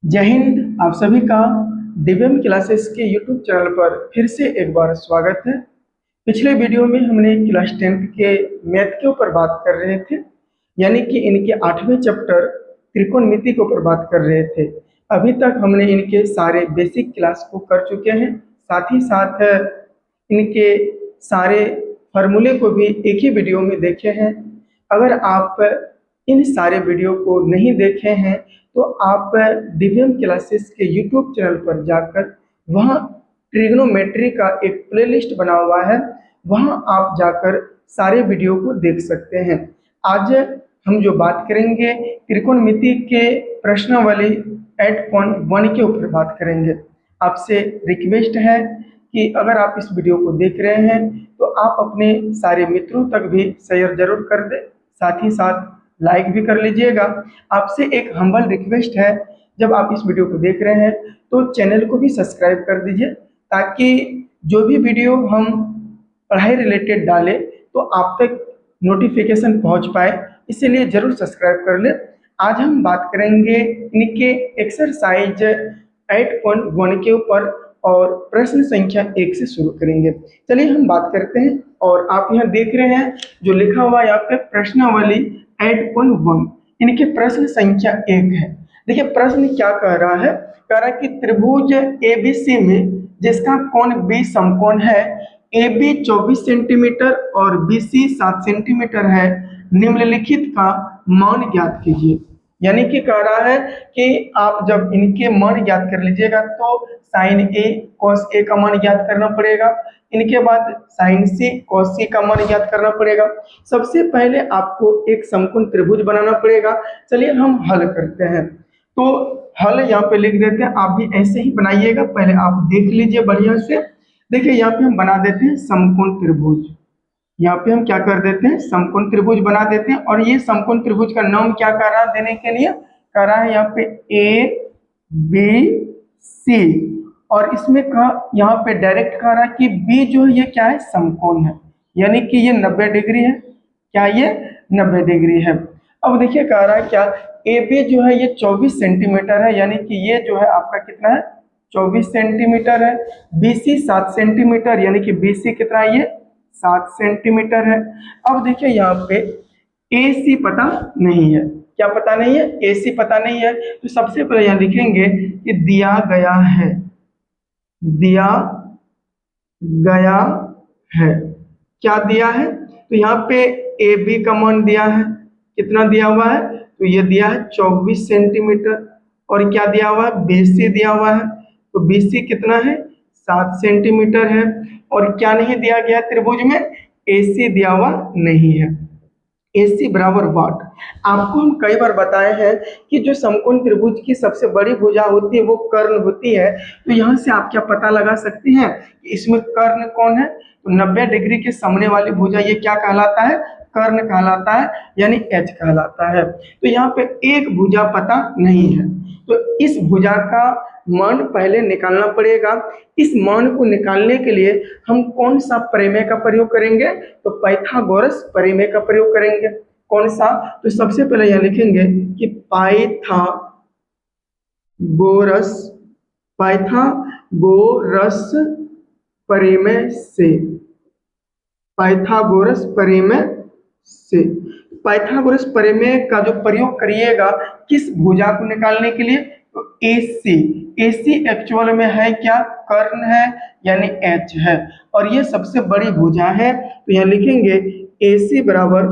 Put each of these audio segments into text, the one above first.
जय हिंद। आप सभी का दिव्यम क्लासेस के यूट्यूब चैनल पर फिर से एक बार स्वागत है। पिछले वीडियो में हमने क्लास 10th के मैथ के ऊपर बात कर रहे थे, यानी कि इनके 8वें चैप्टर त्रिकोणमिति के ऊपर बात कर रहे थे। अभी तक हमने इनके सारे बेसिक क्लास को कर चुके हैं, साथ ही साथ इनके सारे फार्मूले को भी एक ही वीडियो में देखे हैं। अगर आप इन सारे वीडियो को नहीं देखे हैं तो आप दिव्यम क्लासेस के यूट्यूब चैनल पर जाकर वहाँ ट्रिग्नोमेट्री का एक प्लेलिस्ट बना हुआ है, वहाँ आप जाकर सारे वीडियो को देख सकते हैं। आज हम जो बात करेंगे त्रिकोणमिति के प्रश्नावली 8.1 के ऊपर बात करेंगे। आपसे रिक्वेस्ट है कि अगर आप इस वीडियो को देख रहे हैं तो आप अपने सारे मित्रों तक भी शेयर जरूर कर दें, साथ ही साथ लाइक भी कर लीजिएगा। आपसे एक हम्बल रिक्वेस्ट है, जब आप इस वीडियो को देख रहे हैं तो चैनल को भी सब्सक्राइब कर दीजिए, ताकि जो भी वीडियो हम पढ़ाई रिलेटेड डालें तो आप तक नोटिफिकेशन पहुंच पाए, इसीलिए जरूर सब्सक्राइब कर ले। आज हम बात करेंगे इनके एक्सरसाइज 8.1 के ऊपर और प्रश्न संख्या 1 से शुरू करेंगे। चलिए हम बात करते हैं। और आप यहाँ देख रहे हैं जो लिखा हुआ यहाँ पे प्रश्नावली 8.1, इनके प्रश्न संख्या 1 है। देखिए प्रश्न क्या कह रहा है, कह रहा है कि त्रिभुज एबीसी में जिसका कोण बी समकोण है, ए बी 24 सेंटीमीटर और बी सी 7 सेंटीमीटर है, निम्नलिखित का मान ज्ञात कीजिए। यानी कि कह रहा है कि आप जब इनके मान ज्ञात कर लीजिएगा तो साइन ए कॉस ए का मान ज्ञात करना पड़ेगा, इनके बाद साइन सी कॉस सी का मान ज्ञात करना पड़ेगा। सबसे पहले आपको एक समकोण त्रिभुज बनाना पड़ेगा। चलिए हम हल करते हैं। तो हल यहाँ पे लिख देते हैं, आप भी ऐसे ही बनाइएगा, पहले आप देख लीजिए बढ़िया से। देखिए यहाँ पे हम बना देते हैं समकोण त्रिभुज। यहाँ पे हम क्या कर देते हैं, समकोण त्रिभुज बना देते हैं। और ये समकोण त्रिभुज का नाम क्या कर रहा है देने के लिए, कह रहा है यहाँ पे ए बी सी, और इसमें यहाँ पे डायरेक्ट कह रहा है कि बी जो है ये क्या है, समकोण है, यानी कि ये 90 डिग्री है। क्या ये 90 डिग्री है। अब देखिए कह रहा है क्या, ए बी जो है ये 24 सेंटीमीटर है, यानी कि ये जो है आपका कितना है, 24 सेंटीमीटर है। बी सी 7 सेंटीमीटर, यानी कि बी सी कितना है, ये 7 सेंटीमीटर है। अब देखिए यहाँ पे ए सी पता नहीं है। क्या पता नहीं है, ए सी पता नहीं है। तो सबसे पहले यहाँ लिखेंगे कि दिया गया है, दिया गया है। क्या दिया है, तो यहाँ पे ए बी का मान दिया है, कितना दिया हुआ है, तो ये दिया है 24 सेंटीमीटर। और क्या दिया हुआ है, बी सी दिया हुआ है, तो बी सी कितना है, 7 सेंटीमीटर है। और क्या नहीं दिया गया त्रिभुज में, ए सी दिया हुआ नहीं है। AC बराबर वाट। आपको हम कई बार बताए हैं कि जो समकोण त्रिभुज की सबसे बड़ी भुजा होती है वो कर्ण होती है। तो यहाँ से आप क्या पता लगा सकते हैं कि इसमें कर्ण कौन है, तो 90 डिग्री के सामने वाली भुजा ये क्या कहलाता है, कर्ण कहलाता है, यानी H कहलाता है। तो यहाँ पे एक भुजा पता नहीं है, तो इस भुजा का मान पहले निकालना पड़ेगा। इस मान को निकालने के लिए हम कौन सा प्रमेय का प्रयोग करेंगे, तो पाइथागोरस प्रमेय का प्रयोग करेंगे। कौन सा, तो सबसे पहले यहां लिखेंगे कि पाइथागोरस प्रमेय से, पाइथागोरस प्रमेय से। पाइथागोरस प्रमेय का जो प्रयोग करिएगा किस भुजा को निकालने के लिए, तो AC। AC एक्चुअल में है क्या, कर्ण है, यानी H है, और ये सबसे बड़ी भुजा है। तो यहाँ लिखेंगे AC बराबर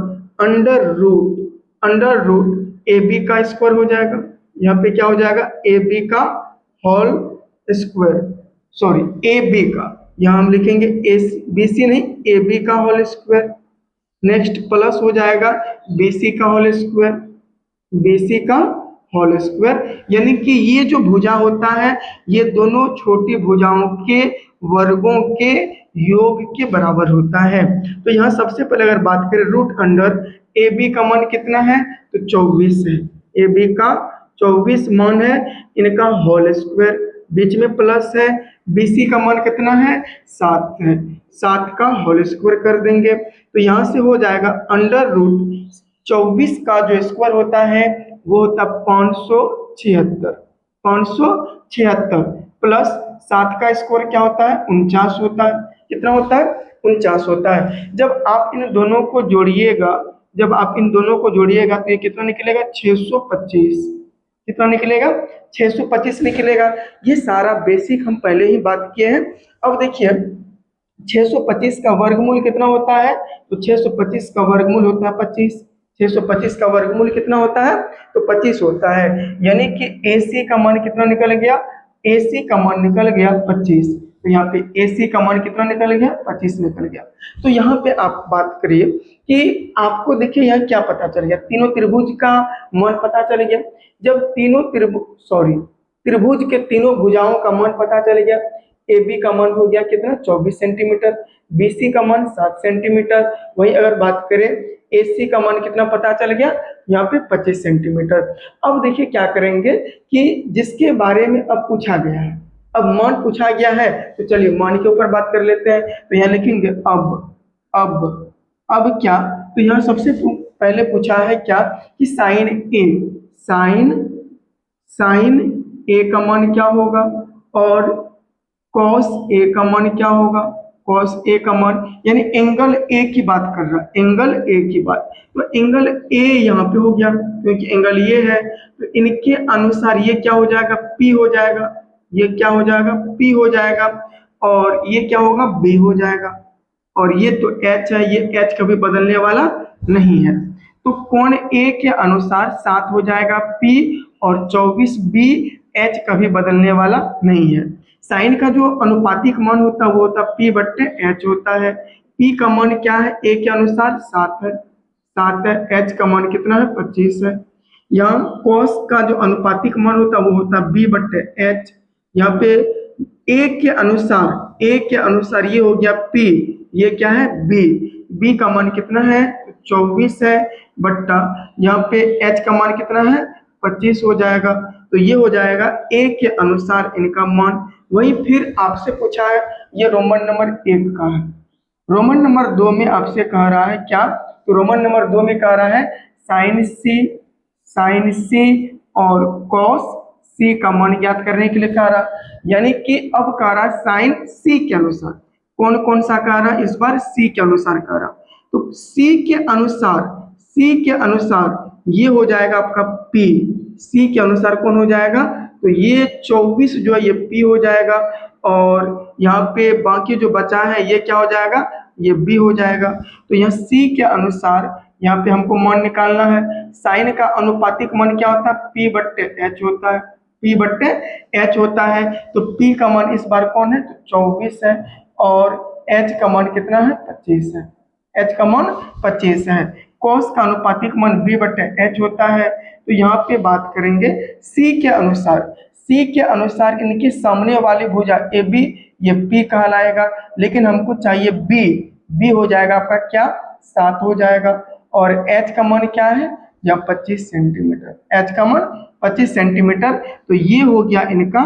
अंडर रूट AB का स्क्वायर हो जाएगा। यहाँ पे क्या हो जाएगा, AB का होल स्क्वायर, सॉरी AB का, यहाँ हम लिखेंगे BC नहीं, AB का होल स्क्वायर। नेक्स्ट प्लस हो जाएगा BC का होल स्क्वायर, BC का होल स्क्वायर। यानी कि ये जो भुजा होता है ये दोनों छोटी भुजाओं के वर्गों के योग के बराबर होता है। तो यहाँ सबसे पहले अगर बात करें रूट अंडर AB का मान कितना है, तो 24 है। AB का 24 मान है, इनका होल स्क्वायर, बीच में प्लस है। BC का मान कितना है, 7 है, 7 का होल स्क्वायर कर देंगे। तो यहाँ से हो जाएगा अंडर रूट 24 का जो स्क्वायर होता है वो होता 576, 576 प्लस 7 का स्क्वायर क्या होता है 49 होता है। कितना होता है 49 होता है। जब आप इन दोनों को जोड़िएगा, जब आप इन दोनों को जोड़िएगा तो ये कितना निकलेगा 625। कितना निकलेगा 625 निकलेगा। ये सारा बेसिक हम पहले ही बात किए हैं। अब देखिए 625 का वर्गमूल कितना होता है, तो 625 का वर्गमूल होता है 25। 625 का वर्गमूल कितना होता है, तो 25 होता है। यानी कि AC का मान कितना निकल गया, AC का मान निकल गया 25। तो यहाँ पे AC का मान कितना निकल गया 25 निकल गया। तो यहाँ पे आप बात करिए कि आपको देखिए यहाँ क्या पता चल गया, तीनों त्रिभुज का मान पता चल गया। जब तीनों त्रिभुज के तीनों भुजाओं का मान पता चल गया, AB का मान हो गया कितना 24 सेंटीमीटर, BC का मान 7 सेंटीमीटर। वही अगर बात करें AC का मान कितना पता चल गया, यहाँ पे 25 सेंटीमीटर। अब देखिए क्या करेंगे कि जिसके बारे में अब पूछा गया है, अब मान पूछा गया है, तो चलिए मान के ऊपर बात कर लेते हैं। तो यहाँ लिखेंगे अब क्या, तो यहाँ सबसे पहले पूछा है क्या कि साइन ए का मान क्या होगा और कॉस ए का मान क्या होगा, कॉस ए का मान यानी एंगल ए की बात कर रहा है, एंगल ए की बात। तो एंगल ए यहाँ पे हो गया क्योंकि एंगल ये है, तो इनके अनुसार ये क्या हो जाएगा पी हो जाएगा, ये क्या हो जाएगा पी हो जाएगा, और ये क्या होगा बी हो जाएगा, और ये तो एच है, ये एच कभी बदलने वाला नहीं है। तो कोण ए के अनुसार 7 हो जाएगा पी, और 24 बी, एच कभी बदलने वाला नहीं है। साइन का जो अनुपातिक मान होता है वो होता है P/H होता है। P का मान क्या है, A के अनुसार 7 है, H का मान कितना है 25 है। यहाँ cos का जो अनुपातिक मान होता है वो होता है B/H। यहाँ पे A के अनुसार ये हो गया P, ये क्या है B का मान कितना है 24 है, बट्टा यहाँ पे H का मान कितना है 25 हो जाएगा। तो ये हो जाएगा A के अनुसार इनका मान। वही फिर आपसे पूछा है, ये रोमन नंबर 1 का है। रोमन नंबर 2 में आपसे कह रहा है क्या, तो रोमन नंबर 2 में कह रहा है साइन सी और कॉस सी का मान ज्ञात करने के लिए कह रहा, यानी कि अब कह रहा साइन सी के अनुसार, कौन कौन सा कह रहा, इस बार सी के अनुसार कह रहा। तो सी के अनुसार ये हो जाएगा आपका P, सी के अनुसार कौन हो जाएगा, तो ये 24 जो है ये P हो जाएगा, और यहाँ पे बाकी जो बचा है ये क्या हो जाएगा, ये B हो जाएगा। तो यहाँ C के अनुसार यहाँ पे हमको मान निकालना है। साइन का अनुपातिक मान क्या होता है P/H होता है, P/H होता है। तो P का मान इस बार कौन है, तो 24 है, और H का मान कितना है 25 है, H का मान 25 है। कॉस का अनुपातिक मान B/H होता है। तो यहाँ पे बात करेंगे C के अनुसार इनके सामने वाली भुजा AB ये P कहलाएगा, लेकिन हमको चाहिए B हो जाएगा आपका क्या 7 हो जाएगा, और H का मान क्या है या 25 सेंटीमीटर, H का मान 25 सेंटीमीटर। तो ये हो गया इनका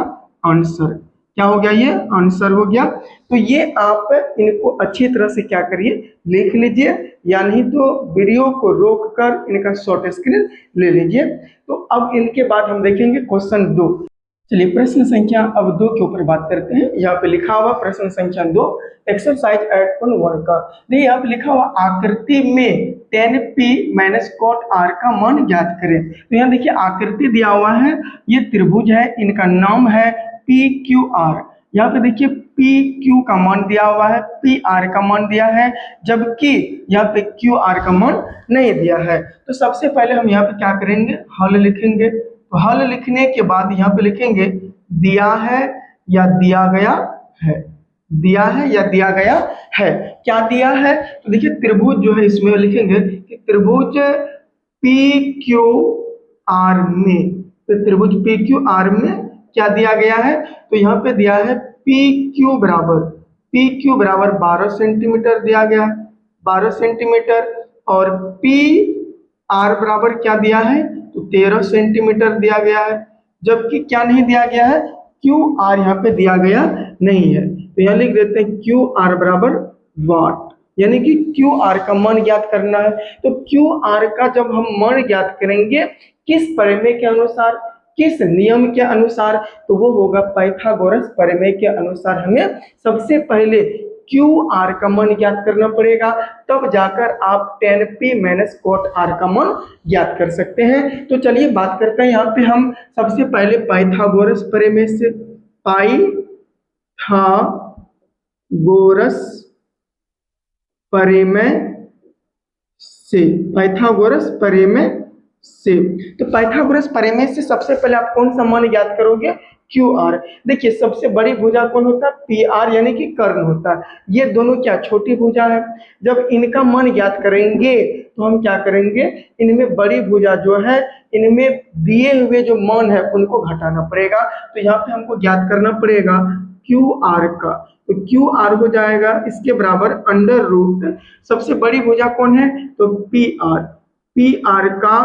आंसर, क्या हो गया, ये आंसर हो गया। तो ये आप इनको अच्छी तरह से क्या करिए लिख लीजिए, या नहीं तो वीडियो को रोक कर इनका शॉर्ट स्क्रीन ले लीजिए। तो अब इनके बाद हम देखेंगे क्वेश्चन 2। चलिए प्रश्न संख्या अब 2 के ऊपर बात करते हैं। यहाँ पे लिखा हुआ प्रश्न संख्या 2 एक्सरसाइज 8.1 का, देखिए यहाँ पे लिखा हुआ आकृति में tan P - cot R का मान ज्ञात करें। तो यहाँ देखिए आकृति दिया हुआ है, ये त्रिभुज है, इनका नाम है PQR। यहाँ पे देखिए PQ का मान दिया हुआ है, PR का मान दिया है, जबकि यहाँ पे QR का मान नहीं दिया है। तो सबसे पहले हम यहाँ पे क्या करेंगे, हल लिखेंगे। तो हल लिखने के बाद यहाँ पे लिखेंगे दिया है या दिया गया है, दिया है या दिया गया है। क्या दिया है, तो देखिए त्रिभुज जो है इसमें लिखेंगे कि त्रिभुज PQR में, तो त्रिभुज PQR में क्या दिया गया है, तो यहाँ पे दिया है PQ बराबर 12 सेंटीमीटर दिया गया, 12 सेंटीमीटर, और PR बराबर क्या दिया है, तो 13 सेंटीमीटर दिया गया है। जबकि क्या नहीं दिया गया है, QR यहाँ पे दिया गया नहीं है। तो यहाँ लिख देते हैं QR बराबर वाट, यानी कि QR का मान ज्ञात करना है। तो QR का जब हम मान ज्ञात करेंगे किस प्रमेय के अनुसार, किस नियम के अनुसार? तो वो होगा पाइथागोरस प्रमेय के अनुसार। हमें सबसे पहले क्यू आर का मान ज्ञात करना पड़ेगा, तब जाकर आप tan p minus cot R का मान ज्ञात कर सकते हैं। तो चलिए बात करते हैं, यहाँ पे हम सबसे पहले पाइथागोरस प्रमेय से पाइथागोरस प्रमेय पाइथागोरस प्रमेय से। तो पाइथागोरस प्रमेय से सबसे पहले आप कौन सा मान ज्ञात करोगे? Q R. देखिए सबसे बड़ी भुजा कौन होता है? पी आर यानी कि कर्ण होता है। ये दोनों क्या छोटी भुजा है। जब इनका मान ज्ञात करेंगे तो हम क्या करेंगे, इनमें बड़ी भुजा जो है इनमें दिए हुए जो मान है उनको घटाना पड़ेगा। तो यहाँ पे हमको ज्ञात करना पड़ेगा क्यू आर का। तो क्यू आर हो जाएगा इसके बराबर अंडर रूट, सबसे बड़ी भुजा कौन है? तो पी आर का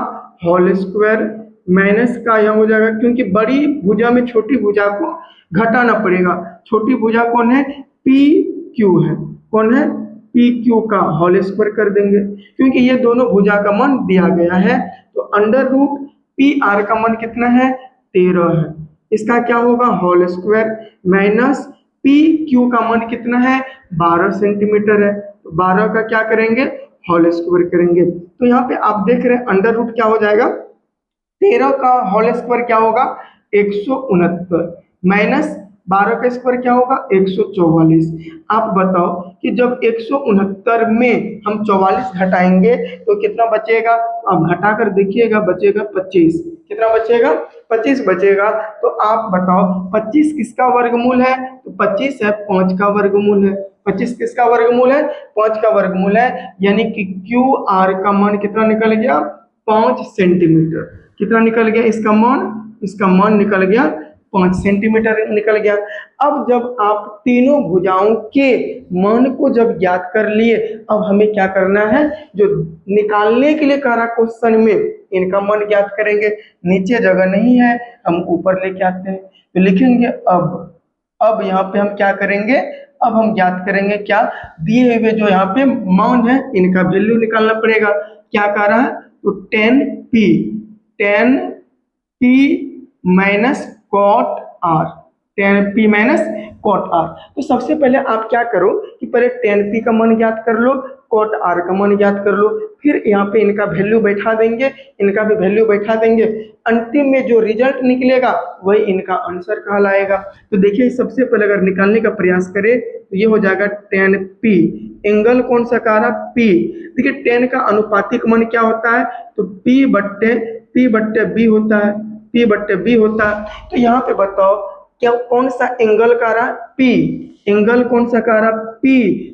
होल स्क्वायर माइनस का यह हो जाएगा, क्योंकि बड़ी भुजा में छोटी भुजा को घटाना पड़ेगा। छोटी भुजा कौन है? पी क्यू है। कौन है? पी क्यू का होल स्क्वायर कर देंगे, क्योंकि ये दोनों भुजा का मान दिया गया है। तो अंडर रूट पी आर का मान कितना है? 13 है। इसका क्या होगा? Whole square minus P Q का मान कितना है? 12 सेंटीमीटर है। तो 12 का क्या करेंगे? होल स्क्वायर करेंगे। तो यहाँ पे आप देख रहे हैं अंडर रूट क्या हो जाएगा? 13 का होल स्क्वायर क्या होगा? 169 माइनस 12 का स्क्वायर क्या होगा? 144। आप बताओ कि जब 169 में हम 44 घटाएंगे तो कितना बचेगा? आप घटा कर देखिएगा, बचेगा 25। कितना बचेगा? 25 बचेगा। तो आप बताओ 25 किसका वर्गमूल है? तो 25 है 5 का वर्गमूल है। 25 किसका वर्गमूल है? 5 का वर्गमूल है। यानी कि क्यू आर का मान कितना निकल गया? 5 सेंटीमीटर। कितना निकल गया इसका मान? इसका मान निकल गया 5 सेंटीमीटर निकल गया। अब जब आप तीनों भुजाओं के मान को जब ज्ञात कर लिए, अब हमें क्या करना है? जो निकालने के लिए कह रहा क्वेश्चन में, इनका मान ज्ञात करेंगे। नीचे जगह नहीं है, हम ऊपर लेके आते हैं। तो लिखेंगे अब यहाँ पे हम क्या करेंगे? अब हम ज्ञात करेंगे क्या? दिए हुए जो यहाँ पे मान है इनका वैल्यू निकालना पड़ेगा। क्या कह रहा है? तो 10p minus cot R, 10p minus cot R. तो सबसे पहले आप क्या करो कि पहले 10p का मान ज्ञात कर लो, कॉट आर का मान ज्ञात कर लो, फिर यहाँ पे इनका वैल्यू बैठा देंगे, इनका भी वैल्यू बैठा देंगे। अंतिम में जो रिजल्ट निकलेगा वही इनका आंसर कहलाएगा। तो देखिए सबसे पहले अगर निकालने का प्रयास करें तो ये हो जाएगा 10p। एंगल कौन सा कह रहा? P। देखिए 10 का अनुपातिक मान क्या होता है? तो P बट्टे B होता है। P बट्टे B होता है। तो यहाँ पे बताओ क्या कौन सा एंगल कह रहा? P। एंगल कौन सा कह रहा? P।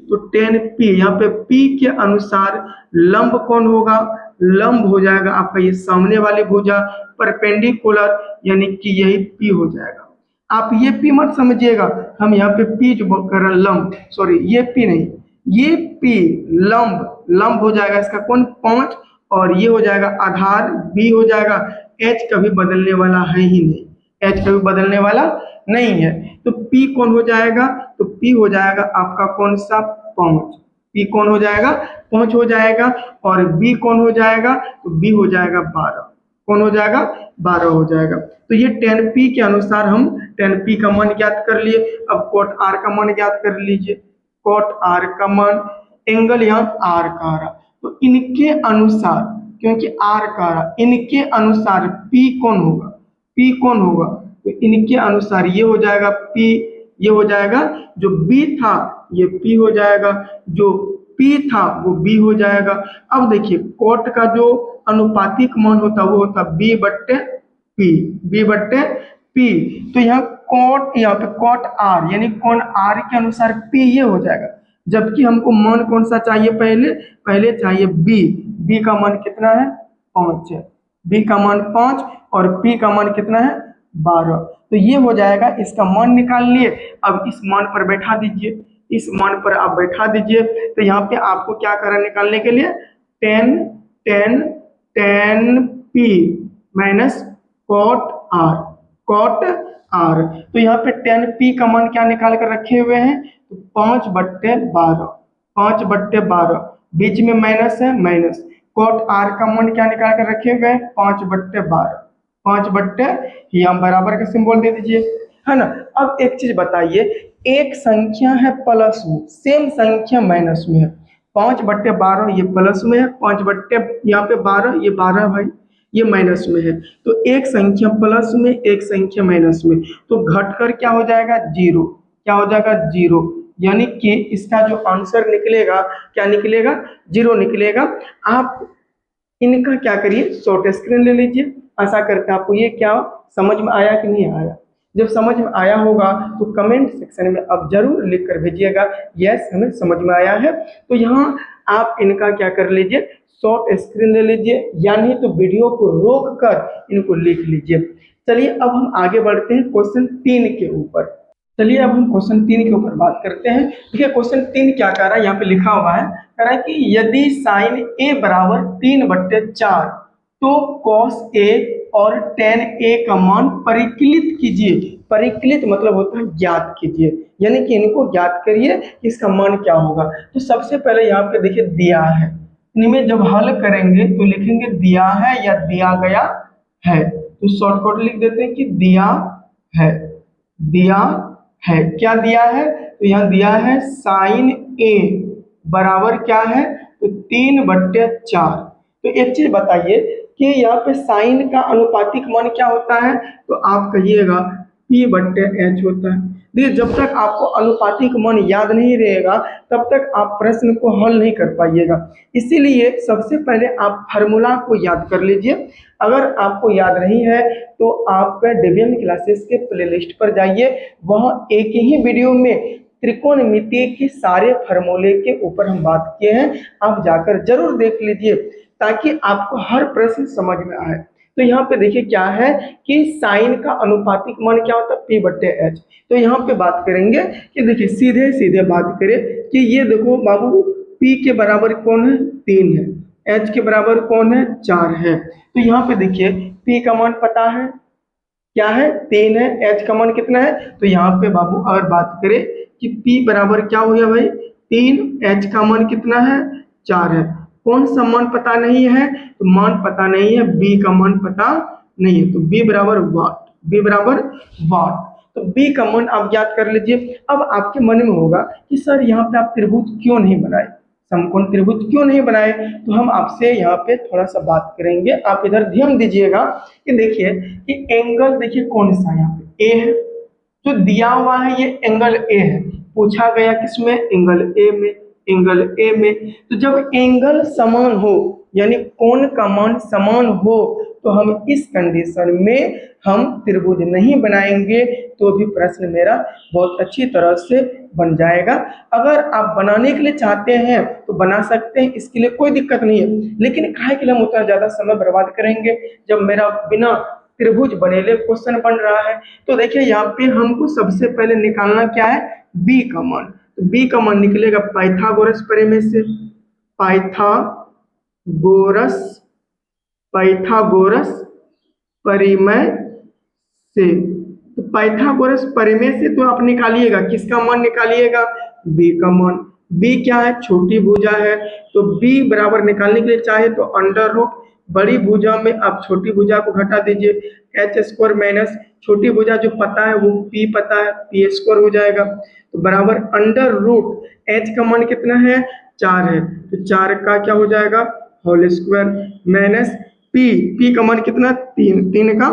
तो 10p, यहाँ पे P के अनुसार लंब कौन होगा? लंब हो जाएगा आपका ये सामने वाली भुजा, परपेंडिकुलर, यानी कि यही P हो जाएगा। आप ये P मत समझिएगा, हम यहाँ पे P जो कर रहे हैं लंब, सॉरी ये P नहीं, ये P लंब हो जाएगा इसका कौन? 5। और ये हो जाएगा आधार B हो जाएगा। H कभी बदलने वाला है ही नहीं, H कभी बदलने वाला नहीं है। तो P कौन हो जाएगा? तो P हो जाएगा आपका कौन सा? 5। P कौन हो जाएगा? 5 हो जाएगा। और B कौन हो जाएगा? तो B हो जाएगा 12। कौन हो जाएगा? 12 हो जाएगा। तो ये 10p के अनुसार हम 10p का मान ज्ञात कर लिए। अब कॉट r का मान ज्ञात कर लीजिए। कॉट r का मान, एंगल यहाँ r का आ रहा, तो इनके अनुसार, क्योंकि r का आ रहा, इनके अनुसार p कौन होगा? p कौन होगा? तो इनके अनुसार ये हो जाएगा p, ये हो जाएगा जो b था ये p हो जाएगा, जो p था वो b हो जाएगा। अब देखिए कॉट का जो अनुपातिक मान होता वो होता b बट्टे p। तो यहाँ कॉट, यहाँ पे कॉट r यानी कौन r के अनुसार p ये हो जाएगा। जबकि हमको मान कौन सा चाहिए? पहले चाहिए b का मान कितना है? 5 है। b का मान 5 और p का मान कितना है? 12। तो ये हो जाएगा, इसका मान निकाल लिए। अब इस मान पर बैठा दीजिए, इस मान पर आप बैठा दीजिए। तो यहाँ पे आपको क्या करना निकालने के लिए? 10p minus cot R. तो यहाँ पे 10p का मान क्या निकाल कर रखे हुए हैं? तो 5/12, बीच में माइनस है, माइनस। कॉट आर का मान क्या निकाल कर रखे हुए हैं? 5/12। 5/, यहाँ बराबर का सिंबल दे दीजिए, है ना। अब एक चीज बताइए, एक संख्या है प्लस में, सेम संख्या माइनस में है। 5/12 ये प्लस में है, 5/, यहाँ पे 12, ये 12 भाई ये माइनस में है। तो एक संख्या प्लस में, एक संख्या माइनस में, तो घटकर क्या हो जाएगा, 0। क्या हो जाएगा, 0। यानी कि इसका जो आंसर निकलेगा, क्या निकलेगा, 0 निकलेगा। आप इनका क्या करिए, शॉर्ट स्क्रीन ले लीजिए। आशा करते हैं आपको ये क्या समझ में आया कि नहीं आया। जब समझ में आया होगा तो कमेंट सेक्शन में आप जरूर लिख कर भेजिएगा, यस हमें समझ में आया है। तो यहाँ आप इनका क्या कर लीजिए, शॉर्ट स्क्रीन ले लीजिए, या नहीं तो वीडियो को रोक कर इनको लिख लीजिए। चलिए अब हम आगे बढ़ते हैं क्वेश्चन 3 के ऊपर। चलिए अब हम क्वेश्चन 3 के ऊपर बात करते हैं। देखिए क्वेश्चन 3 क्या कह रहा है, यहाँ पे लिखा हुआ है, कह रहा है कि यदि साइन ए बराबर 3/4 तो कॉस ए और टेन ए का मान परिकलित कीजिए। परिकलित मतलब होता है ज्ञात कीजिए, यानी कि इनको ज्ञात करिए कि इसका मान क्या होगा। तो सबसे पहले यहाँ पे देखिए दिया है, इनमें जब हल करेंगे तो लिखेंगे दिया है या दिया गया है। तो शॉर्टकट लिख देते हैं कि दिया है। दिया है, क्या दिया है, तो यहाँ दिया है साइन ए बराबर क्या है, तो 3/4। तो एक चीज बताइए कि यहाँ पे साइन का अनुपातिक मान क्या होता है, तो आप कहिएगा P/H होता है। देखिए जब तक आपको अनुपातिक मान याद नहीं रहेगा तब तक आप प्रश्न को हल नहीं कर पाइएगा। इसीलिए सबसे पहले आप फार्मूला को याद कर लीजिए। अगर आपको याद नहीं है तो आप डेबियन क्लासेस के प्लेलिस्ट पर जाइए, वहाँ एक ही वीडियो में त्रिकोणमिति के सारे फार्मूले के ऊपर हम बात किए हैं, आप जाकर जरूर देख लीजिए ताकि आपको हर प्रश्न समझ में आए। तो यहाँ पे देखिए क्या है कि साइन का अनुपातिक मान क्या होता है, P/H। तो यहाँ पे बात करेंगे कि देखिए सीधे सीधे बात करें कि ये देखो बाबू, P के बराबर कौन है, 3 है, H के बराबर कौन है, 4 है। तो यहाँ पे देखिए P का मान पता है क्या है, 3 है, H का मान कितना है, तो यहाँ पे बाबू अगर बात करें कि P बराबर क्या हो गया भाई, 3, H का मान कितना है, 4 है। कौन सा मान पता नहीं है, तो मान पता नहीं है, B का मान पता नहीं है, तो B बराबर वाट, B बराबर वाट। तो B का मान आप याद कर लीजिए। अब आपके मन में होगा कि सर यहाँ पे आप त्रिभुज क्यों नहीं बनाए, समकोण त्रिभुज क्यों नहीं बनाए, तो हम आपसे यहाँ पे थोड़ा सा बात करेंगे। आप इधर ध्यान दीजिएगा कि देखिए कि एंगल देखिए कौन सा यहाँ पे ए है, जो दिया हुआ है ये एंगल ए है, पूछा गया किसमें, एंगल ए में, एंगल ए में। तो जब एंगल समान हो यानी कोण का मान समान हो तो हम इस कंडीशन में हम त्रिभुज नहीं बनाएंगे, तो भी प्रश्न मेरा बहुत अच्छी तरह से बन जाएगा। अगर आप बनाने के लिए चाहते हैं तो बना सकते हैं, इसके लिए कोई दिक्कत नहीं है, लेकिन काहे के लिए हम उतना ज्यादा समय बर्बाद करेंगे जब मेरा बिना त्रिभुज बनेले क्वेश्चन बन रहा है। तो देखिए यहाँ पे हमको सबसे पहले निकालना क्या है, बी का मान। तो बी का मान निकलेगा पाइथागोरस प्रमेय से, पाइथागोरस पाइथागोरस परिमेय से। तो पाइथागोरस परिमेय से तो आप निकालिएगा, किसका मान निकालिएगा, बी का मान। बी क्या है, छोटी भुजा है, तो बी बराबर निकालने के लिए चाहे तो अंडर रूट बड़ी भुजा में आप छोटी भुजा को घटा दीजिए, h² माइनस छोटी भुजा जो पता है वो p पता है, p² हो जाएगा। तो बराबर अंडर रूट h का मान कितना है, 4 है, तो 4 का क्या हो जाएगा, होल स्क्वायर माइनस p का मान कितना, 3 का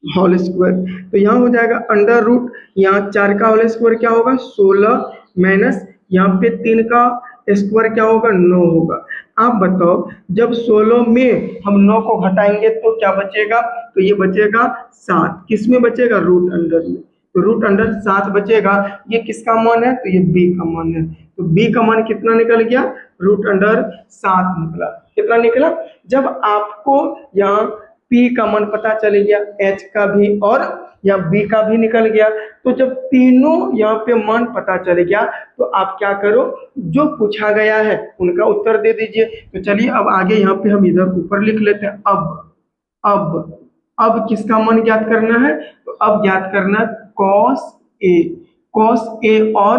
होल स्क्वायर। तो यहाँ हो जाएगा अंडर रूट, यहाँ 4 का होल स्क्वायर क्या होगा, 16 माइनस यहाँ पे 3 का स्क्वायर क्या होगा, 9 होगा। आप बताओ जब 16 में हम 9 को घटाएंगे तो क्या बचेगा, तो ये बचेगा 7, किस में बचेगा, रूट अंडर में, तो रूट अंडर 7 बचेगा। ये किसका मान है, तो ये बी का मान है, तो बी का मान कितना निकल गया, रूट अंडर 7 निकला। कितना निकला, जब आपको यहाँ P का मान पता चल गया, H का भी और या B का भी निकल गया, तो जब तीनों यहाँ पे मान पता चल गया तो आप क्या करो, जो पूछा गया है उनका उत्तर दे दीजिए। तो चलिए अब आगे यहाँ पे हम इधर ऊपर लिख लेते हैं। अब किसका मान ज्ञात करना है, तो अब ज्ञात करना है कॉस ए और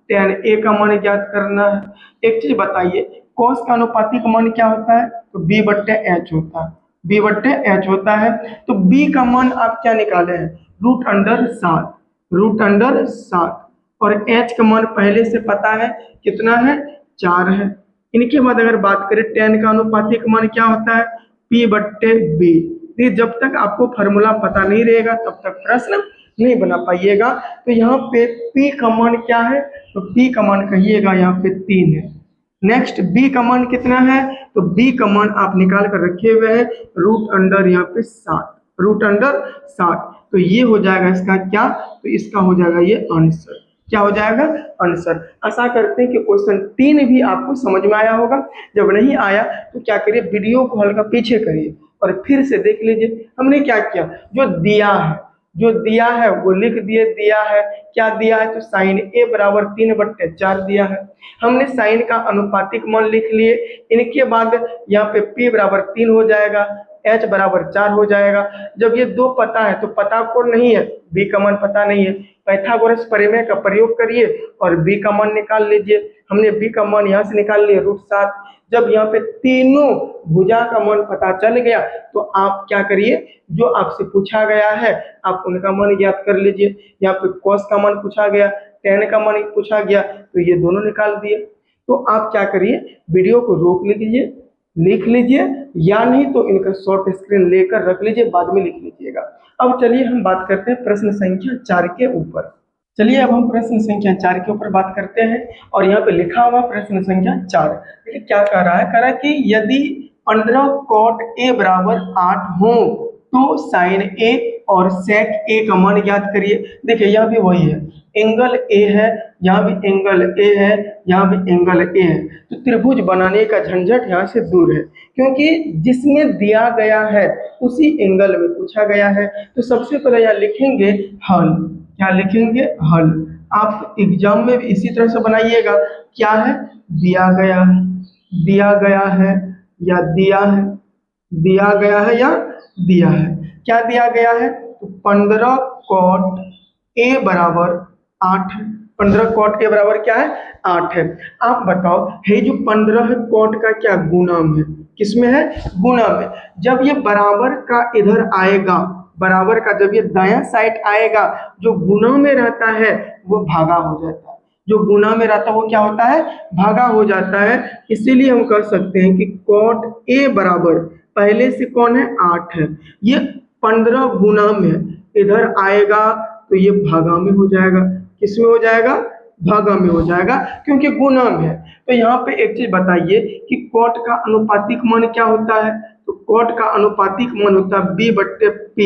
टेन ए का मान ज्ञात करना है। एक चीज बताइए, कॉस का अनुपातिक मान क्या होता है, तो B/H होता है, B/H होता है। तो B का मान आप क्या निकाले हैं, √7, √7। और H का मान पहले से पता है कितना है, 4 है। इनके बाद अगर बात करें tan का अनुपातिक मान क्या होता है, P/B। ये जब तक आपको फार्मूला पता नहीं रहेगा तब तक प्रश्न नहीं बना पाइएगा। तो यहाँ पे P का मान क्या है, तो P का मान कहिएगा यहाँ पे 3 है। नेक्स्ट B का मान कितना है, तो B का मान आप निकाल कर रखे हुए हैं यहाँ पे 7, √7। तो ये हो जाएगा इसका क्या, तो इसका हो जाएगा ये आंसर। क्या हो जाएगा, आंसर। आशा करते हैं कि क्वेश्चन 3 भी आपको समझ में आया होगा। जब नहीं आया तो क्या करिए, वीडियो को हल्का पीछे करिए और फिर से देख लीजिए हमने क्या किया। जो दिया है वो लिख दिए, दिया है क्या दिया है, तो sin A बराबर 3/4 दिया है। हमने sin का अनुपातिक मान लिख लिए। इनके बाद यहाँ पे P बराबर 3 हो जाएगा, H बराबर 4 हो जाएगा। जब ये दो पता है तो पता को नहीं है, B का मान पता नहीं है, पाइथागोरस प्रमेय का प्रयोग करिए और B का मान निकाल लीजिए। हमने B का मान यहाँ से निकाल लिया √7। जब यहाँ पे तीनों भुजा का मान पता चल गया तो आप क्या करिए, जो आपसे पूछा गया है आप उनका मान ज्ञात कर लीजिए। यहाँ पे cos का मान पूछा गया, tan का मान पूछा गया, तो ये दोनों निकाल दिए। तो आप क्या करिए, वीडियो को रोक लीजिए, लिख लीजिए, या नहीं तो इनका शॉर्ट स्क्रीन लेकर रख लीजिए, बाद में लिख लीजिएगा। अब चलिए हम बात करते हैं प्रश्न संख्या 4 के ऊपर। चलिए अब हम प्रश्न संख्या 4 के ऊपर बात करते हैं। और यहाँ पे लिखा हुआ प्रश्न संख्या 4, देखिए क्या कह रहा है, कह रहा है कि यदि 15 cot A बराबर 8 हो तो sin A और sec A का मान ज्ञात करिए। देखिए यहाँ भी वही है, एंगल A है, यहाँ भी एंगल A है, यहाँ भी एंगल A है। तो त्रिभुज बनाने का झंझट यहाँ से दूर है, क्योंकि जिसमें दिया गया है उसी एंगल में पूछा गया है। तो सबसे पहले यहाँ लिखेंगे हल। क्या लिखेंगे, हल। आप एग्जाम में भी इसी तरह से बनाइएगा। क्या है, दिया गया है, दिया गया है या दिया है, दिया गया है या दिया है। क्या दिया गया है, तो 15 cot A बराबर 8 है। 15 cot A बराबर क्या है, 8 है। आप बताओ, है जो 15 cot का क्या गुणाम है, किसमें है, गुणाम है। जब ये बराबर का इधर आएगा, बराबर का जब ये दायां साइड आएगा, जो गुणा में रहता है वो भागा हो जाता है। जो गुणा में रहता है वो क्या होता है, भागा हो जाता है। इसीलिए हम कह सकते हैं कि cot A बराबर पहले से कौन है, 8 है। ये 15 गुना में इधर आएगा तो ये भागा में हो जाएगा। किसमें हो जाएगा, भागा में हो जाएगा, क्योंकि गुना में है। तो यहाँ पे एक चीज बताइए कि cot का अनुपातिक मान क्या होता है, तो cot का अनुपातिक मान होता है B/P,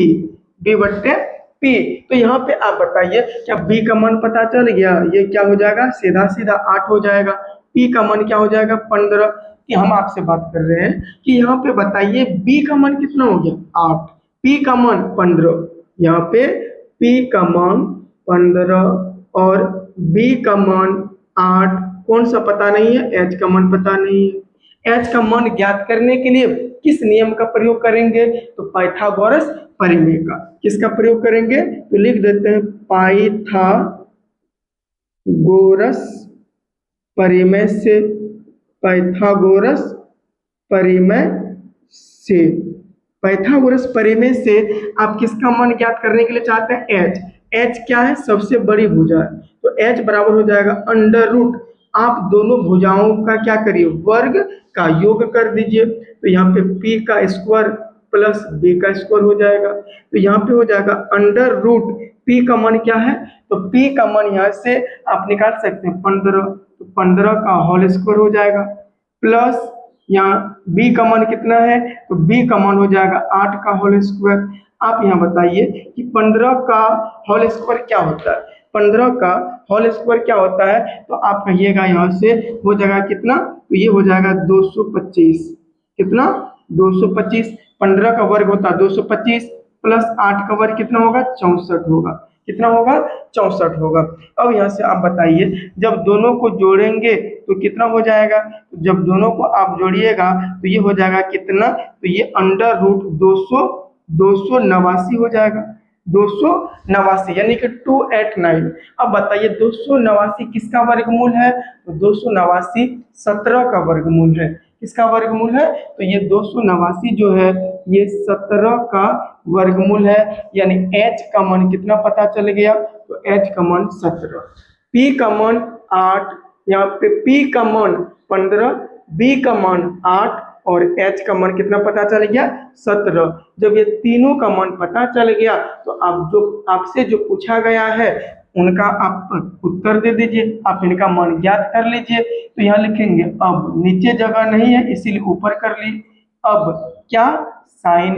B/P। तो यहाँ पे आप बताइए, क्या B का मान पता चल गया, ये क्या हो जाएगा, सीधा सीधा 8 हो जाएगा। P का मान क्या हो जाएगा, 15। कि हम आपसे बात कर रहे हैं कि यहाँ पे बताइए B का मान कितना हो गया, 8, P का मान 15। यहाँ पे P का मान 15 और B का मान 8, कौन सा पता नहीं है, H का मान पता नहीं है। H का मान ज्ञात करने के लिए किस नियम का प्रयोग करेंगे, तो पाइथागोरस परिमेय का। किसका प्रयोग करेंगे, तो लिख देते हैं पाइथागोरस परिमेय से, पाइथागोरस परिमेय से। पाइथागोरस परिमेय से आप किसका मान ज्ञात करने के लिए चाहते हैं, H। H क्या है, सबसे बड़ी भुजा है, तो H बराबर हो जाएगा अंडर रूट, आप दोनों भुजाओं का क्या करिए, वर्ग का योग कर दीजिए। तो यहाँ पे P का स्क्वायर प्लस B का स्क्वायर हो जाएगा। तो यहाँ पे हो जाएगा अंडर रूट, P का मान क्या है, तो P का मान यहाँ से आप निकाल सकते हैं 15, तो 15 का होल स्क्वायर हो जाएगा, प्लस यहाँ B का मान कितना है, तो B का मान हो जाएगा 8 का होल स्क्वायर। आप यहाँ बताइए कि 15 का होल स्क्वायर क्या होता है, 15 का होल स्क्वायर क्या होता है, तो आप कहिएगा यहाँ से हो जाएगा कितना, तो ये हो जाएगा 225। कितना, 225। 15 का वर्ग होता है 225, प्लस 8 का वर्ग कितना होगा, 64 होगा। कितना होगा, 64 होगा। अब यहाँ से आप बताइए, जब दोनों को जोड़ेंगे तो कितना हो जाएगा, तो जब दोनों को आप जोड़िएगा तो ये हो जाएगा कितना, तो ये अंडर रूट 289 हो जाएगा, 289 यानी कि 289। अब बताइए 289 किसका वर्गमूल है, तो 289 17 का वर्गमूल है। किसका वर्गमूल है, तो ये 289 जो है ये 17 का वर्गमूल है, यानी h का मान कितना पता चल गया, तो h का मान 17, p का मान 8, यहाँ पे p का मान 15, b का मान 8 और h का मान कितना पता चल गया, 17। जब ये तीनों का मान पता चल गया तो आप जो आपसे जो पूछा गया है उनका आप उत्तर दे दीजिए, आप इनका मान ज्ञात कर लीजिए। तो यहाँ लिखेंगे, अब नीचे जगह नहीं है इसीलिए ऊपर कर ली, अब क्या साइन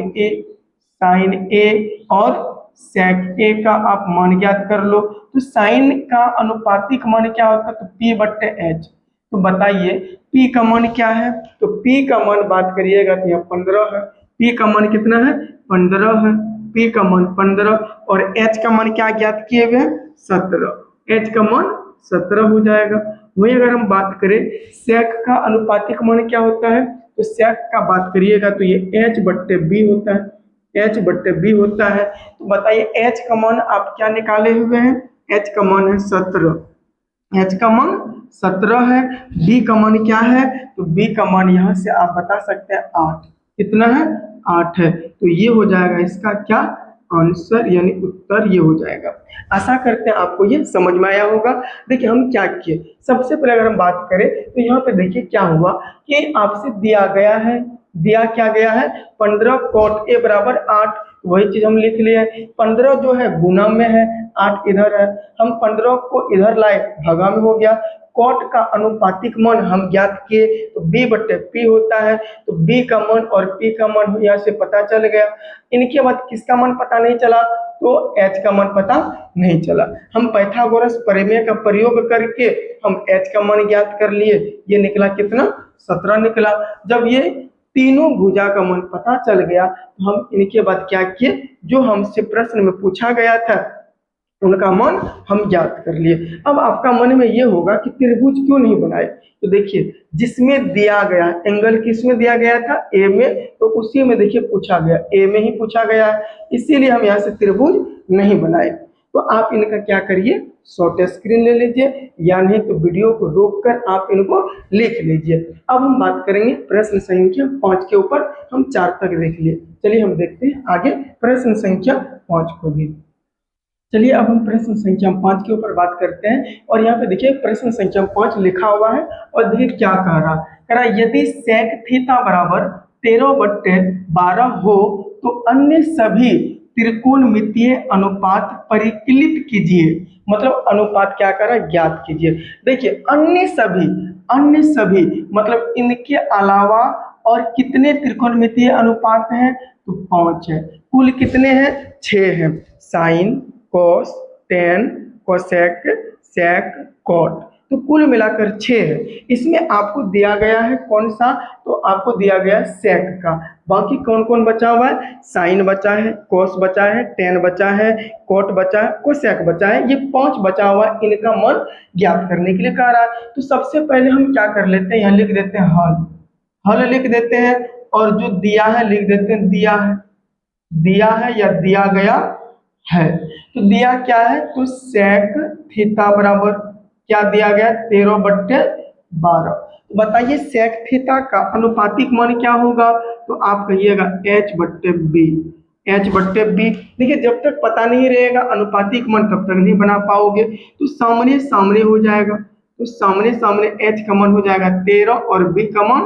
ए और सेक ए का आप मान ज्ञात कर लो। तो साइन का अनुपातिक मान क्या होता है, तो p बट्टे एच। तो बताइए p का मान क्या है, तो p का मान बात करिएगा तो यहाँ 15 है, p का मान कितना है, 15 है, p का मान 15 और h का मान क्या ज्ञात किए हुए हैं, 17, h का मान 17 हो जाएगा। वही अगर हम बात करें सेक का अनुपातिक मान क्या होता है, तो सेक का बात करिएगा तो ये h बट्टे b होता है, h बट्टे b होता है। तो बताइए h का मान आप क्या निकाले हुए हैं, h का मान है 17, h का मान 17 है, b का मान क्या है, तो b का मान यहाँ से आप बता सकते हैं 8, कितना है, 8 है। तो ये हो जाएगा इसका क्या आंसर, यानी उत्तर ये हो जाएगा। आशा करते हैं आपको ये समझ में आया होगा। देखिए हम क्या किए, सबसे पहले अगर हम बात करें तो यहाँ पे देखिए क्या हुआ कि आपसे दिया गया है, दिया क्या गया है, 15 cot a बराबर 8, वही चीज हम लिख लिए। 15 जो है गुना में है, 8 इधर है, हम 15 को इधर लाए भागा में हो गया। कॉट का अनुपातिक मान हम ज्ञात किए तो b बट्टे p होता है, तो b का मान और p का मान यहाँ से पता चल गया। इनके बाद किसका मान पता नहीं चला, तो h का मान पता नहीं चला। हम पाइथागोरस प्रमेय का प्रयोग करके हम h का मान ज्ञात कर लिए, ये निकला कितना, 17 निकला। जब ये तीनों भुजा का मान पता चल गया तो हम इनके बाद क्या किए, जो हमसे प्रश्न में पूछा गया था उनका मान हम ज्ञात कर लिए। अब आपका मन में ये होगा कि त्रिभुज क्यों नहीं बनाए, तो देखिए जिसमें दिया गया एंगल किसमें दिया गया था, ए में, तो उसी में देखिए पूछा गया, ए में ही पूछा गया है, इसीलिए हम यहाँ से त्रिभुज नहीं बनाए। तो आप इनका क्या करिए, शॉर्ट स्क्रीन ले लीजिए या नहीं तो वीडियो को रोक कर आप इनको लिख लीजिए। अब हम बात करेंगे प्रश्न संख्या 5 के ऊपर, हम 4 तक देख लिए। चलिए हम देखते हैं आगे प्रश्न संख्या 5 को भी। चलिए अब हम प्रश्न संख्या 5 के ऊपर बात करते हैं और यहाँ पे देखिए प्रश्न संख्या 5 लिखा हुआ है और देखिए क्या कह रहा यदि सेक थीटा बराबर 13/12 हो तो अन्य सभी त्रिकोणमितीय अनुपात परिकलित कीजिए। मतलब अनुपात क्या कर रहा है, ज्ञात कीजिए। देखिए अन्य सभी मतलब इनके अलावा और कितने त्रिकोणमितीय अनुपात हैं, तो 5 है। कुल कितने हैं, 6 हैं। साइन, कॉस, टेन, कोसेक, सेक, कॉट, तो कुल मिलाकर 6 है। इसमें आपको दिया गया है कौन सा, तो आपको दिया गया सेक का। बाकी कौन कौन बचा हुआ है, साइन बचा है, कॉस बचा है, टेन बचा है, कॉट बचा है, कोसेक बचा है, ये 5 बचा हुआ है। इनका मान ज्ञात करने के लिए कह रहा है। तो सबसे पहले हम क्या कर लेते हैं, यहाँ लिख देते हैं हल लिख देते हैं और जो दिया है लिख देते हैं दिया है या दिया गया है। तो दिया क्या है, तो सेक थीटा बराबर क्या दिया गया, 13/12। तो बताइए सेक थीटा का अनुपातिक मान क्या होगा, तो आप कहिएगा h/b। देखिए जब तक पता नहीं रहेगा अनुपातिक मान तब तक नहीं बना पाओगे। तो सामने सामने हो जाएगा, तो सामने सामने h का मान हो जाएगा 13 और b का मान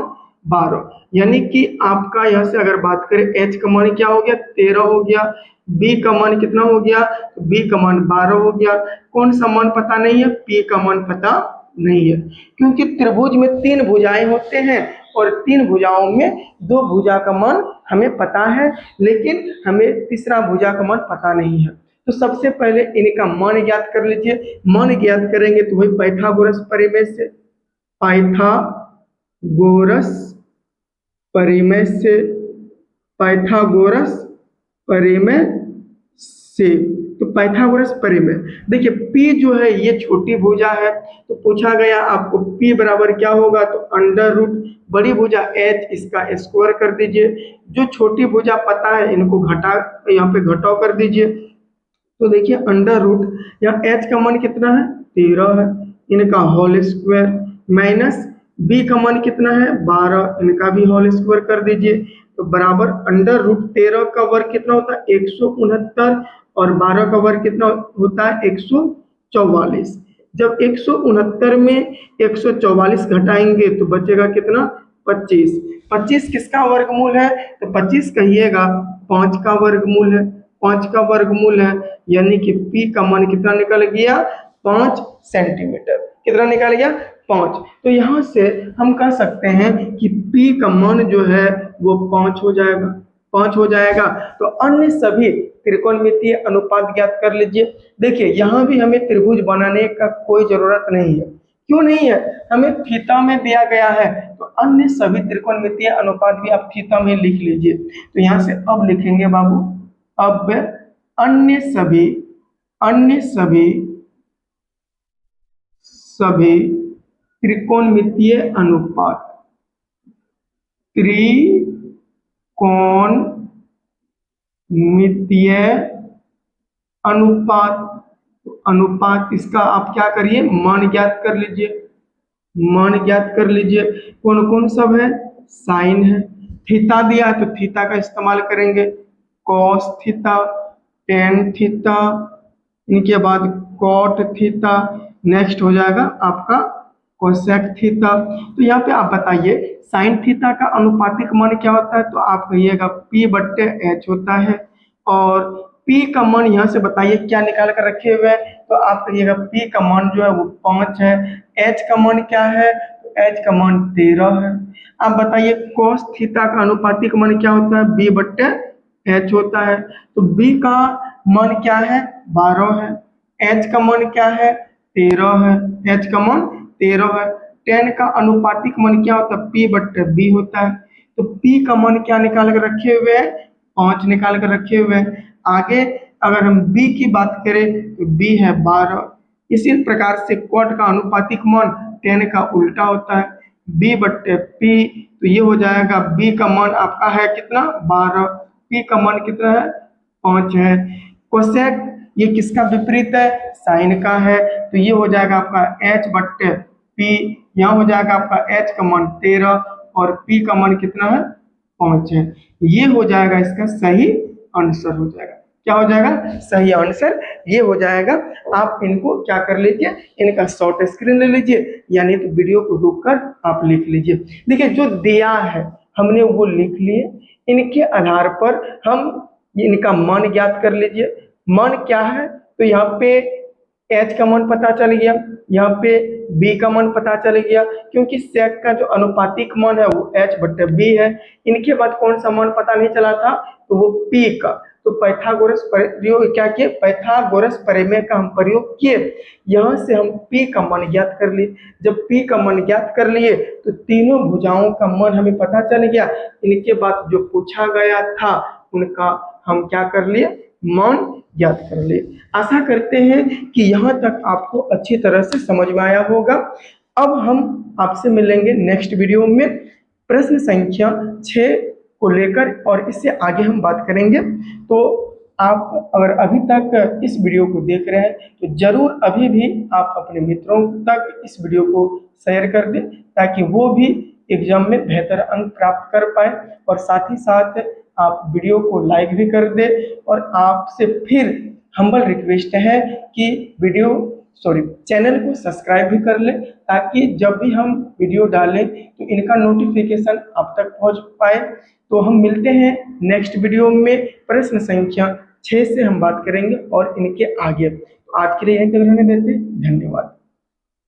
12, यानी कि आपका यहाँ से अगर बात करें h का मान क्या हो गया, 13 हो गया, b का मान कितना हो गया, तो b का मान 12 हो गया। कौन सा मान पता नहीं है, p का मान पता नहीं है, क्योंकि त्रिभुज में 3 भुजाएं होते हैं और 3 भुजाओं में 2 भुजा का मान हमें पता है, लेकिन हमें तीसरा भुजा का मान पता नहीं है। तो सबसे पहले इनका मान ज्ञात कर लीजिए। मान ज्ञात करेंगे तो वही पाइथागोरस परिमेय। देखिए P जो है ये छोटी भुजा है, तो पूछा गया आपको P बराबर क्या होगा, तो अंडर रूट बड़ी भुजा H इसका स्क्वायर कर दीजिए। जो छोटी भुजा पता है इनको घटा, यहाँ पे घटाव कर दीजिए। तो देखिए अंडर रूट यहाँ H का मान कितना है, 13 है, इनका होल स्क्वायर माइनस B का मान कितना है, 12, इनका भी होल स्क्वायर कर दीजिए। तो बराबर √13 का वर्ग कितना होता है 169 और 12 का वर्ग कितना होता है 144। जब 169 में 144 घटाएंगे तो बचेगा कितना 25। 25 किसका वर्गमूल है तो 25 कहिएगा 5 का वर्गमूल है, 5 का वर्गमूल है, यानी कि p का मान कितना निकल गया 5 सेंटीमीटर। कितना निकल गया 5। तो यहाँ से हम कह सकते हैं कि p का मान जो है वो 5 हो जाएगा, 5 हो जाएगा। तो अन्य सभी त्रिकोणमितीय अनुपात ज्ञात कर लीजिए। देखिए यहाँ भी हमें त्रिभुज बनाने का कोई जरूरत नहीं है। क्यों नहीं है, हमें थीटा में दिया गया है, तो अन्य सभी त्रिकोणमितीय अनुपात भी आप थीटा में लिख लीजिए। तो यहाँ से अब लिखेंगे बाबू, अब अन्य सभी त्रिकोणमितीय अनुपात, त्रिकोणमितीय अनुपात इसका आप क्या करिए मान ज्ञात कर लीजिए, मान ज्ञात कर लीजिए। कौन कौन सब है, साइन है, थीटा दिया है तो थीटा का इस्तेमाल करेंगे, कॉस थीटा, टेन थीटा, इनके बाद कॉट थीटा, नेक्स्ट हो जाएगा आपका कोसेक थीटा। तो यहाँ पे आप बताइए साइन थीटा का अनुपातिक मान क्या होता है, तो आप कहिएगा p/h होता है। और p का मान यहाँ से बताइए क्या निकाल कर रखे हुए हैं, तो आप कहिएगा p का मान जो है वो 5 है। h का मान क्या है, तो h का मान 13 है। आप बताइए cos थीटा का अनुपातिक मान क्या होता है, b/h होता है। तो b का मान क्या है 12 है, h का मान क्या है 13 है, h का मान 13 है। tan का अनुपातिक मान क्या होता है, p/b होता है। तो p का मान क्या निकाल कर रखे हुए हैं, 5 निकाल कर रखे हुए हैं। आगे अगर हम b की बात करें तो b है 12। इसी प्रकार से cot का अनुपातिक मान tan का उल्टा होता है, b/p। तो ये हो जाएगा b का मान आपका है कितना 12, p का मान कितना है 5 है। कोसेक ये किसका विपरीत है, साइन का है, तो ये हो जाएगा आपका h/p। यहाँ हो जाएगा आपका h का मान 13 और p का मान कितना है 5 है। ये हो जाएगा इसका सही आंसर हो जाएगा। क्या हो जाएगा, सही आंसर ये हो जाएगा। आप इनको क्या कर लीजिए, इनका शॉर्ट स्क्रीन ले लीजिए, यानी तो वीडियो को रोककर आप लिख लीजिए। देखिए जो दिया है हमने वो लिख लिए, इनके आधार पर हम इनका मान ज्ञात कर लीजिए। मान क्या है, तो यहाँ पे h का मान पता चल गया, यहाँ पे b का मान पता चल गया, क्योंकि सेक का जो अनुपातिक मान है वो h/b है। इनके बाद कौन सा मान पता नहीं चला था, तो वो p का। तो पाइथागोरस प्रयोग क्या किए, पाइथागोरस प्रमेय का हम प्रयोग किए। यहाँ से हम p का मान ज्ञात कर लिए। जब p का मान ज्ञात कर लिए तो तीनों भुजाओं का मान हमें पता चल गया। इनके बाद जो पूछा गया था उनका हम क्या कर लिए, मान ज्ञात कर लिए। आशा करते हैं कि यहाँ तक आपको अच्छी तरह से समझ में आया होगा। अब हम आपसे मिलेंगे नेक्स्ट वीडियो में प्रश्न संख्या 6 को लेकर, और इससे आगे हम बात करेंगे। तो आप अगर अभी तक इस वीडियो को देख रहे हैं तो जरूर अभी भी आप अपने मित्रों तक इस वीडियो को शेयर कर दें, ताकि वो भी एग्जाम में बेहतर अंक प्राप्त कर पाए। और साथ ही साथ आप वीडियो को लाइक भी कर दे। और आपसे फिर हम्बल रिक्वेस्ट है कि चैनल को सब्सक्राइब भी कर ले, ताकि जब भी हम वीडियो डालें तो इनका नोटिफिकेशन आप तक पहुंच पाए। तो हम मिलते हैं नेक्स्ट वीडियो में, प्रश्न संख्या 6 से हम बात करेंगे और इनके आगे। तो आज के लिए यहीं तक रहने देते हैं, धन्यवाद।